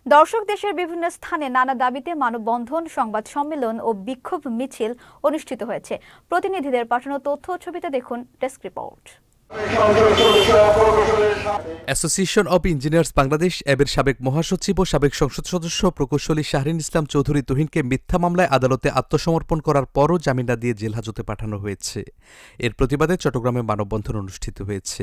দর্শক, দেশের বিভিন্ন স্থানে নানা দাবিতে মানববন্ধন, সংবাদ সম্মেলন ও বিক্ষোভ মিছিল অনুষ্ঠিত হয়েছে। প্রতিনিধিদের পাঠানো তথ্য ও ছবিতে দেখুন desk report. Association of engineers Bangladesh এর সাবেক মহাসচিব ও সাবেক সংসদ সদস্য প্রকৌশলী শাহরিন ইসলাম চৌধুরী তুহিনকে মিথ্যা মামলায় আদালতে আত্মসমর্পণ করার পরও জামিন না দিয়ে জেলহাজতে পাঠানো হয়েছে। এর প্রতিবাদে চট্টগ্রামে মানববন্ধন অনুষ্ঠিত হয়েছে।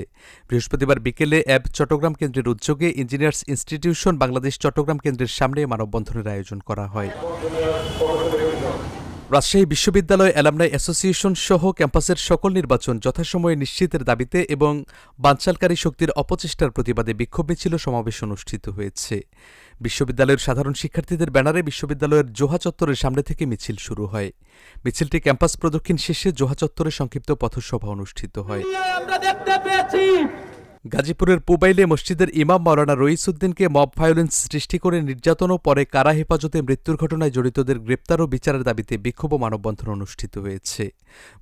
বৃহস্পতিবার বিকেলে অ্যাব চট্টগ্রাম কেন্দ্রের উদ্যোগে ইঞ্জিনিয়ার্স ইনস্টিটিউশন বাংলাদেশ চট্টগ্রাম কেন্দ্রের সামনে মানববন্ধনের আয়োজন করা হয়। রাজশাহী বিশ্ববিদ্যালয় অ্যালামনাই অ্যাসোসিয়েশন সহ ক্যাম্পাসের সকল নির্বাচন যথাসময়ে নিশ্চিতের দাবিতে এবং বানচালকারী শক্তির অপচেষ্টার প্রতিবাদে বিক্ষোভ মিছিল সমাবেশ অনুষ্ঠিত হয়েছে। বিশ্ববিদ্যালয়ের সাধারণ শিক্ষার্থীদের ব্যানারে বিশ্ববিদ্যালয়ের জোহা চত্বরের সামনে থেকে মিছিল শুরু হয়। মিছিলটি ক্যাম্পাস প্রদক্ষিণ শেষে জোহা চত্বরে সংক্ষিপ্ত পথসভা অনুষ্ঠিত হয়। গাজীপুরের পুবাইলে মসজিদের ইমাম মাওলানা রইসউদ্দিনকে মব ভায়োলেন্স সৃষ্টি করে নির্যাতন ও পরে কারা হেফাজতে মৃত্যুর ঘটনায় জড়িতদের গ্রেপ্তার ও বিচারের দাবিতে বিক্ষোভ ও মানববন্ধন অনুষ্ঠিত হয়েছে।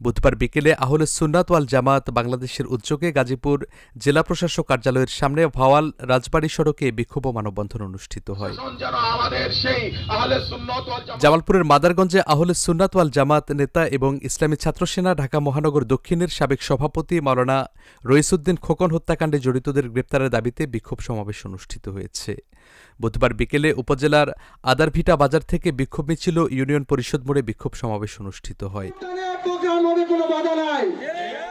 বুধবার বিকেলে আহলে সুন্নাত ওয়াল জামাত বাংলাদেশের উদ্যোগে গাজীপুর জেলা প্রশাসক কার্যালয়ের সামনে ভাওয়াল রাজবাড়ী সড়কে বিক্ষোভ ও মানববন্ধন অনুষ্ঠিত হয়। জামালপুরের মাদারগঞ্জে আহলে সুন্নাত ওয়াল জামাত নেতা এবং ইসলামী ছাত্রসেনা ঢাকা মহানগর দক্ষিণের সাবেক সভাপতি মাওলানা রইসউদ্দিন খোকন হত্যাকাণ্ডে জড়িতদের গ্রেপ্তারের দাবিতে বিক্ষোভ সমাবেশ অনুষ্ঠিত হয়েছে। বুধবার বিকেলে উপজেলার আদারভিটা বাজার থেকে বিক্ষোভ মিছিল ইউনিয়ন পরিষদ মোড়ে বিক্ষোভ সমাবেশ অনুষ্ঠিত হয়।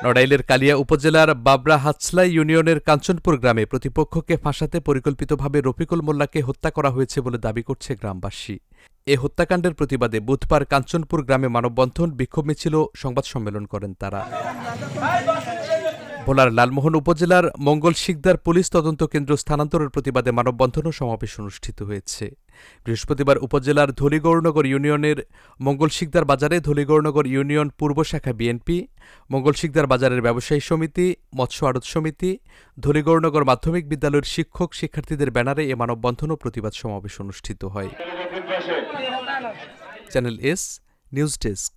নড়াইলের কালিয়া উপজেলার বাবরা হাতসলাই ইউনিয়নের কাঞ্চনপুর গ্রামে প্রতিপক্ষকে ফাঁসাতে পরিকল্পিতভাবে রফিকুল মোল্লাকে হত্যা করা হয়েছে বলে দাবি করছে গ্রামবাসী। এ হত্যাকাণ্ডের প্রতিবাদে বুধবার কাঞ্চনপুর গ্রামে মানববন্ধন, বিক্ষোভ মিছিল ও সংবাদ সম্মেলন করেন তারা। ভোলার লালমোহন উপজেলার মঙ্গল শিকদার পুলিশ তদন্ত কেন্দ্র স্থানান্তরের প্রতিবাদে মানববন্ধন ও সমাবেশ অনুষ্ঠিত হয়েছে। বৃহস্পতিবার উপজেলার ধলিগৌরনগর ইউনিয়নের মঙ্গল শিকদার বাজারে ধলিগৌরনগর ইউনিয়ন পূর্ব শাখা বিএনপি, মঙ্গল শিকদার বাজারের ব্যবসায়ী সমিতি, মৎস্য আড়ত সমিতি, ধলিগৌরনগর মাধ্যমিক বিদ্যালয়ের শিক্ষক শিক্ষার্থীদের ব্যানারে এ মানববন্ধন ও প্রতিবাদ সমাবেশ অনুষ্ঠিত হয়। Channel S news desk.